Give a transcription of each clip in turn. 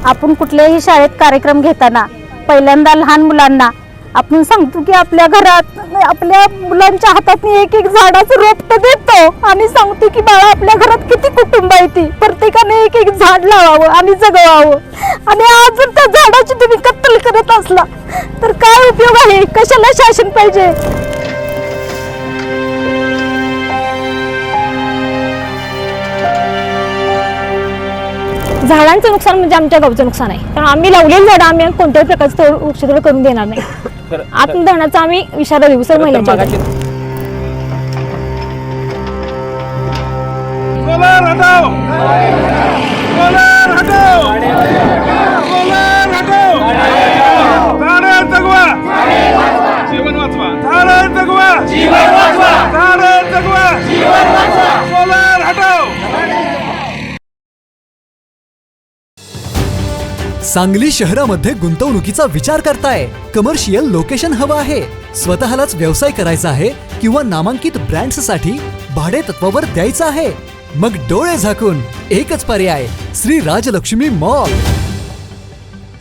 आपण कुठल्याही शाळेत कार्यक्रम घेताना पहिल्यांदा लहान मुलांना आपण सांगतो की आपल्या घरात आपल्या मुलांच्या हातात एक एक झाडाचं रोपटं देतो आणि सांगतो की बाळा आपल्या घरात किती कुटुंब आहे ती प्रत्येकाने एक एक झाड लावावं आणि जगवावं. आणि आज जर त्या झाडाची तुम्ही कत्तल करत असला तर काय उपयोग आहे? कशाला शासन पाहिजे? झाडांचं नुकसान म्हणजे आमच्या गावचं नुकसान आहे, कारण आम्ही लावलेली झाडं आम्ही कोणत्याही प्रकारचं वृक्षतोड करून देणार नाही. आत्मदहनाचा आम्ही इशारा देऊ सर महिलांच्या. सांगली शहरामध्ये गुंतवणुकीचा विचार करताय? कमर्शियल लोकेशन हवं आहे, स्वतःलाच व्यवसाय करायचा आहे किंवा नामांकित ब्रँड्स साठी भाडे तत्वावर द्यायचं आहे? मग डोळे झाकून एकच पर्याय, श्री राजलक्ष्मी मॉल.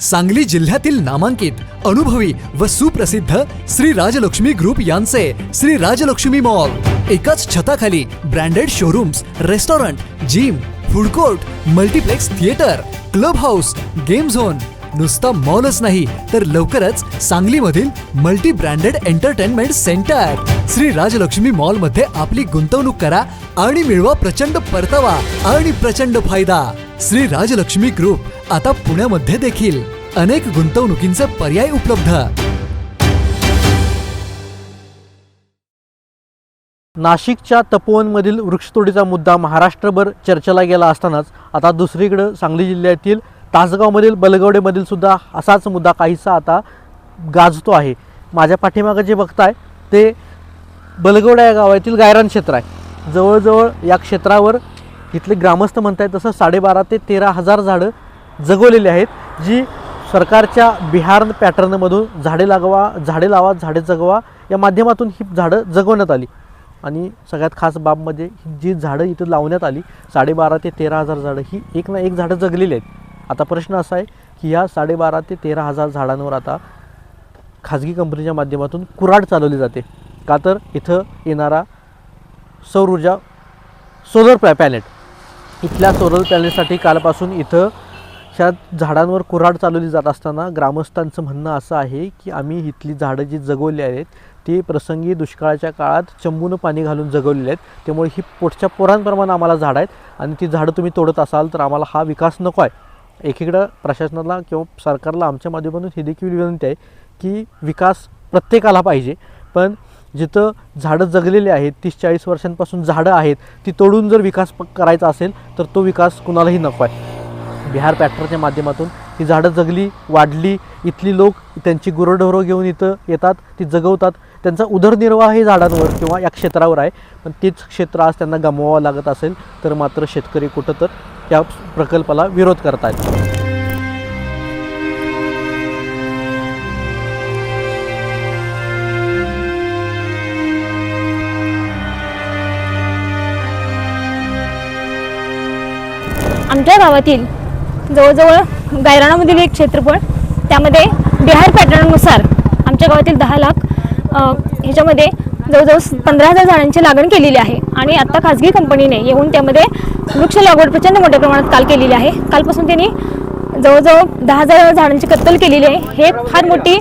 सांगली जिल्ह्यातील नामांकित, अनुभवी व सुप्रसिद्ध श्री राजलक्ष्मी ग्रुप यांचे श्री राजलक्ष्मी मॉल. एकाच छताखाली branded showrooms, restaurant, gym, food court, multiplex theatre, club house, game zone. नुसता मॉलच नाही तर लवकरच सांगलीमधील multi branded entertainment centre. Shri Rajlakshmi mall मध्ये आपली गुंतवणूक करा आणि मिळवा प्रचंड परतावा आणि प्रचंड फायदा. श्री राजलक्ष्मी ग्रुप आता पुण्यामध्ये देखील. अनेक गुंतवणुकींचे पर्याय उपलब्ध. नाशिकच्या तपोवनमधील वृक्षतोडीचा मुद्दा महाराष्ट्रभर चर्चेला गेला असतानाच आता दुसरीकडे सांगली जिल्ह्यातील तासगावमधील बलगवडेमधील सुद्धा असाच मुद्दा काहीसा आता गाजतो आहे. माझ्या पाठीमागे जे बघताय ते बलगवडा या गावातील गायरान क्षेत्र आहे. जवळजवळ या क्षेत्रावर इथले ग्रामस्थ म्हणतात तसं 12,500 ते 13,000 झाडं जगवलेली आहेत, जी सरकारच्या बिहार पॅटर्नमधून झाडे लावा झाडे जगवा या माध्यमातून ही झाडं जगवण्यात आली. आणि सगळ्यात खास बाब म्हणजे जी झाडं इथं लावण्यात आली 12,500 ते 13,000 झाडं ही एक ना एक झाडं जगलेली आहेत. आता प्रश्न असा आहे की ह्या 12,500 ते 13,000 झाडांवर आता खाजगी कंपनीच्या माध्यमातून कुऱ्हाड चालवली जाते. का तर इथं येणारा सौर ऊर्जा सोलर पॅनेट, इथल्या सोलर पॅनेलसाठी कालपासून इथं ह्या झाडांवर कुऱ्हाड चालवली जात असताना ग्रामस्थांचं म्हणणं असं आहे की आम्ही इथली झाडं जी जगवली आहेत ती प्रसंगी दुष्काळाच्या काळात चंबूनं पाणी घालून जगवलेली आहेत, त्यामुळे ही पोटच्या पोरांप्रमाणे आम्हाला झाडं आहेत आणि ती झाडं तुम्ही तोडत असाल तर आम्हाला हा विकास नको आहे. एकीकडं प्रशासनाला किंवा सरकारला आमच्या माध्यमातून ही देखील विनंती आहे की विकास प्रत्येकाला पाहिजे, पण जिथं झाडं जगलेली आहेत 30-40 वर्षांपासून झाडं आहेत ती तोडून जर विकास करायचा असेल तर तो विकास कुणालाही नको आहे. बिहार पॅटर्नच्या माध्यमातून ही झाडं जगली, वाढली, इथली लोक त्यांची गुरंढोरं घेऊन इथं येतात, ती जगवतात, त्यांचा उदरनिर्वाह हे झाडांवर किंवा या क्षेत्रावर आहे. पण तेच क्षेत्र आज त्यांना गमवावं लागत असेल तर मात्र शेतकरी कुठं तर या प्रकल्पाला विरोध करतात. आमच्या गावातील जवळजवळ गायरानामधील एक क्षेत्रफळ, त्यामध्ये बिहार पॅटर्ननुसार आमच्या गावातील 10 लाख ह्याच्यामध्ये जवळजवळ 15,000 झाडांची लागण केलेली आहे. आणि आत्ता खाजगी कंपनीने येऊन त्यामध्ये वृक्ष लागवड प्रचंड मोठ्या प्रमाणात काल केलेली आहे. कालपासून त्यांनी जवळजवळ 10,000 झाडांची कत्तल केलेली आहे. हे फार मोठी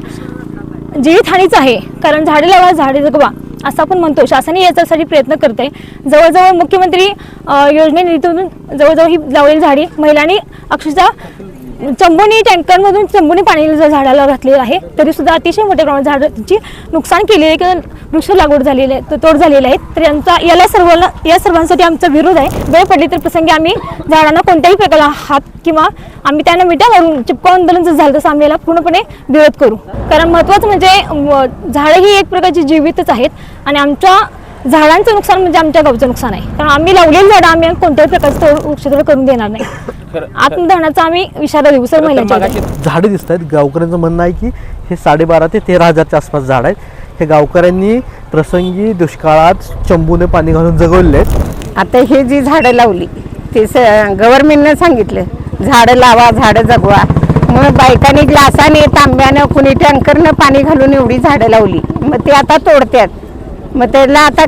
जीवितहानीच आहे, कारण झाडे लावा झाडे जगवा असं आपण म्हणतो. शासनही याच्यासाठी प्रयत्न करते. जवळजवळ मुख्यमंत्री योजनेतून जवळजवळ ही लावलेली झाडी महिलांनी अक्षरशः चंबुनी टँकरमधून चंबुनी पाणी झाडाला घातलेलं आहे, तरीसुद्धा अतिशय मोठ्या प्रमाणात झाडांची नुकसान केलेली आहे किंवा वृक्ष लागवड झालेले आहे, तोड झालेले आहेत. तर या सर्वांसाठी आमचा विरोध आहे. वेळ पडली तर प्रसंगी आम्ही झाडांना कोणत्याही प्रकारचा हात किंवा आम्ही त्यांना मिठा मारून चिपका आंदोलन जर झालं तर आम्ही याला पूर्णपणे विरोध करू. कारण महत्त्वाचं म्हणजे झाडं ही एक प्रकारची जीवितच आहेत आणि आमच्या झाडांचं नुकसान म्हणजे आमच्या गावचं नुकसान आहे, कारण आम्ही लावलेली झाडं आम्ही कोणत्याही प्रकारचं वृक्षतोड करून देणार नाही. आत्मदहनाचा आम्ही इशारा देऊ सर महिलांच्या. झाडे दिसत आहेत. गावकऱ्यांचं म्हणणं आहे की हे 12,500 ते 13,000च्या आसपास झाड आहेत. हे गावकऱ्यांनी प्रसंगी दुष्काळात चंबूने पाणी घालून जगवले आहेत. आता हे जी झाडं लावली ते गव्हर्नमेंटने सांगितलं झाडं लावा झाडं जगवा, मग बायकांनी ग्लासाने तांब्यानं कुणी टँकरनं पाणी घालून एवढी झाडं लावली, मग ते आता तोडतात. मग त्याला आता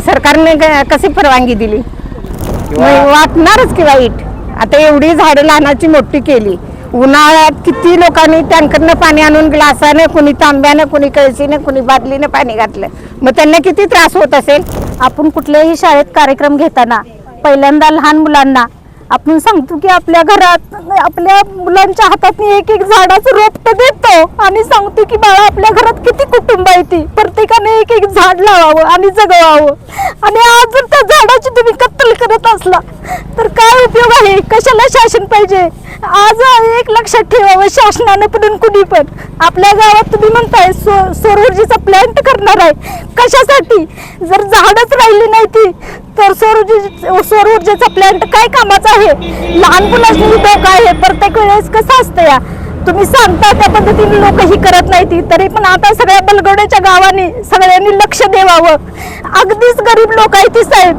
सरकारने कशी परवानगी दिली? मग वाटणारच की वाईट. आता एवढी झाडं लहानाची मोठी केली, उन्हाळ्यात किती लोकांनी टँकरनं पाणी आणून ग्लासाने, कुणी तांब्यानं, कुणी कळशीने, कुणी बादलीनं पाणी घातलं, मग त्यांना किती त्रास होत असेल. आपण कुठल्याही शाळेत कार्यक्रम घेताना पहिल्यांदा लहान मुलांना आपण सांगतो की आपल्या घरात आपल्या मुलांच्या हातात एक एक झाडाचं रोपटं देतो आणि सांगतो की बाळा आपल्या घरात किती कुटुंब आहे ती, प्रत्येकाने एक एक झाड लावावं आणि जगवावं. आणि आज जर त्या झाडाची तुम्ही कत्तल करत असला तर काय उपयोग आहे? कशाला शासन पाहिजे? आज एक लक्षात ठेवावं शासनाने पण कुणी पण. आपल्या गावात तुम्ही म्हणताय सौर ऊर्जेचा प्लॅन्ट करणार आहे, कशासाठी? जर झाडच राहिली नाही ती तर सौर ऊर्जेचा प्लॅन्ट काय कामाचा आहे? लहान मुलांनी धोका आहे. प्रत्येक वेळेस कसं असतं या तुम्ही सांगता त्या पद्धतीने लोक ही करत नाही ती. तरी पण आता सगळ्या बलगवड्याच्या गावांनी सगळ्यांनी लक्ष द्यावं. अगदीच गरीब लोक आहे ती साहेब.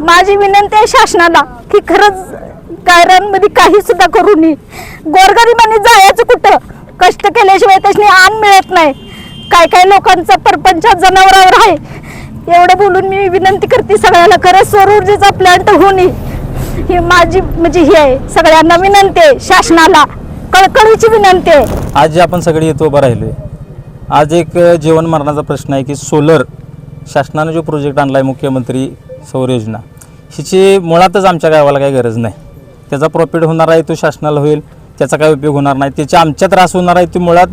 माझी विनंती आहे शासनाला की खरंच गायरांमध्ये काही सुद्धा करू नये. गोरगरिबांनी जायचं कुठं? कष्ट केल्याशिवाय त्याने अन्न मिळत नाही. काय काय लोकांचा परपंच जनावरावर आहे. एवढं बोलून मी विनंती करते सगळ्याला, खरंच सौर ऊर्जेचा प्लॅन्ट होऊ नये ही माझी म्हणजे ही आहे. सगळ्यांना विनंती आहे, शासनाला कळकळीची विनंती आहे. आज जे आपण सगळे येतो उभं राहिलो आहे, आज एक जीवन मरणाचा प्रश्न आहे की सोलर शासनाने जो प्रोजेक्ट आणला आहे मुख्यमंत्री सौर योजना, हिची मुळातच आमच्या गावाला काही गरज नाही. त्याचा प्रॉफिट होणार आहे तो शासनाला होईल, त्याचा काही उपयोग होणार नाही. त्याची आमच्या त्रास होणार आहे ती मुळात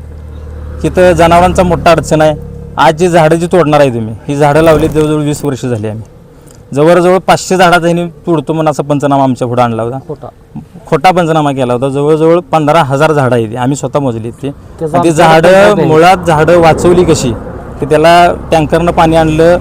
तिथं जनावरांचा मोठा अडचण आहे. आज जी झाडं जी तोडणार आहे तुम्ही, ही झाडं लावली जवळजवळ 20 वर्ष झाली. आम्ही जवळजवळ 500 झाडाचा ह्यांनी तोडतो म्हणून असा पंचनामा आमच्या पुढे आणला होता. खोटा पंचनामा केला होता. जवळजवळ 15,000 झाडं आहेत आम्ही स्वतः मोजली ती. ती झाडं मुळात झाडं वाचवली कशी की त्याला टँकरनं पाणी आणलं,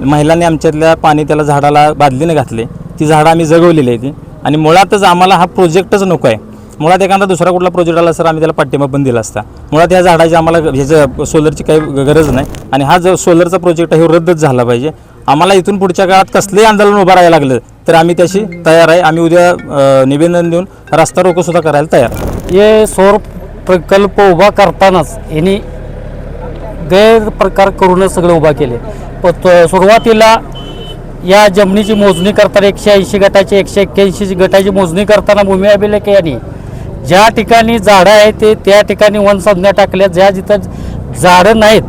महिलांनी आमच्यातल्या पाणी त्याला झाडाला बादलीने घातले, ती झाडं आम्ही जगवलेली आहे ती. आणि मुळातच आम्हाला हा प्रोजेक्टच नको आहे. मुळात एखादा दुसरा कुठला प्रोजेक्ट आला सर आम्ही त्याला पाठिंबा पण दिला असता. मुळात ह्या झाडाची आम्हाला ह्याचं सोलरची काही गरज नाही. आणि हा जो सोलरचा प्रोजेक्ट आहे हे रद्दच झाला पाहिजे. आम्हाला इथून पुढच्या काळात कसलंही आंदोलन उभं राहायला लागलं तर आम्ही त्याशी तयार आहे. आम्ही उद्या निवेदन देऊन रस्ता रोको सुद्धा करायला तयार. हे सौर प्रकल्प उभा करतानाच यांनी गैरप्रकार करूनच सगळे उभा केले. सुरुवातीला या जमिनीची मोजणी करताना 180 गटाची 181 गटाची मोजणी करताना भूमी अभिलेख यांनी ज्या ठिकाणी झाडं आहेत ते त्या ठिकाणी वन संज्ञा टाकल्या, ज्या जिथं झाडं नाहीत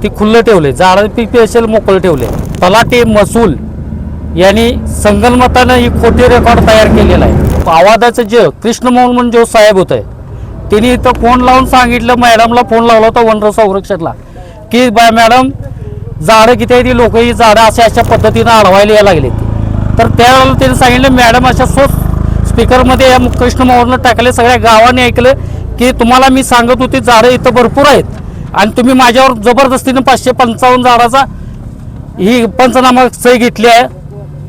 ती खुल्लं ठेवले, झाडं स्पेशल मोकळं ठेवले. तलाठी महसूल यांनी संगनमतानं ही खोटी रेकॉर्ड तयार केलेला आहे. आवाजाचं जे कृष्णमोहन म्हणून जो साहेब होते त्यांनी इथं फोन लावून सांगितलं, मॅडमला फोन लावला होता वन संरक्षणला की मॅडम झाडं किती आहे ती लोक ही झाडं अशा पद्धतीनं अडवायला यायला लागली. तर त्यावेळेला त्यांनी सांगितलं मॅडम अशा स्पीकरमध्ये या कृष्णमोहननं टाकले. सगळ्या गावाने ऐकलं की तुम्हाला मी सांगत होती झाडं इथं भरपूर आहेत आणि तुम्ही माझ्यावर जबरदस्तीनं 555 झाडाचा ही पंचनामा सही घेतली आहे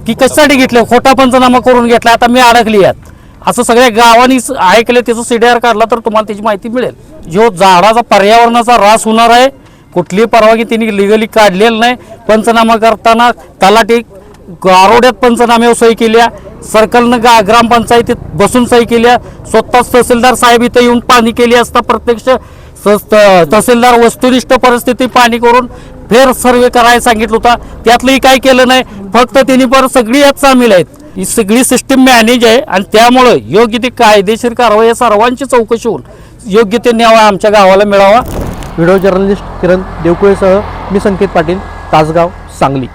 की कशासाठी घेतली? खोटा पंचनामा करून घेतला, आता मी अडकली आहेत असं सगळ्या गावांनी ऐकलं. त्याचं CDR काढला तर तुम्हाला त्याची माहिती मिळेल. जो झाडाचा पर्यावरणाचा ऱ्हास होणार आहे, कुठलीही परवानगी त्यांनी लिगली काढलेली नाही. पंचनामा करताना तलाठी आरोड्यात पंचनाम्यावर सही केल्या, सर्कलनं ग्रामपंचायतीत बसून सही केल्या, स्वतःच तहसीलदार साहेब इथं येऊन पाहणी केली असता प्रत्यक्ष तहसीलदार वस्तुनिष्ठ परिस्थिती पाहणी करून फेर सर्वे करायला सांगितलं होता. त्यातलंही काय केलं नाही. फक्त त्यांनी परत सगळी यात सामील आहेत. ही सगळी सिस्टीम मॅनेज आहे आणि त्यामुळं योग्य ती कायदेशीर कारवाई या सर्वांची चौकशी होऊन योग्य ते न्याय आमच्या गावाला मिळावा. व्हिडिओ जर्नलिस्ट किरण देवकुळेसह मी संकेत पाटील, तासगाव, सांगली.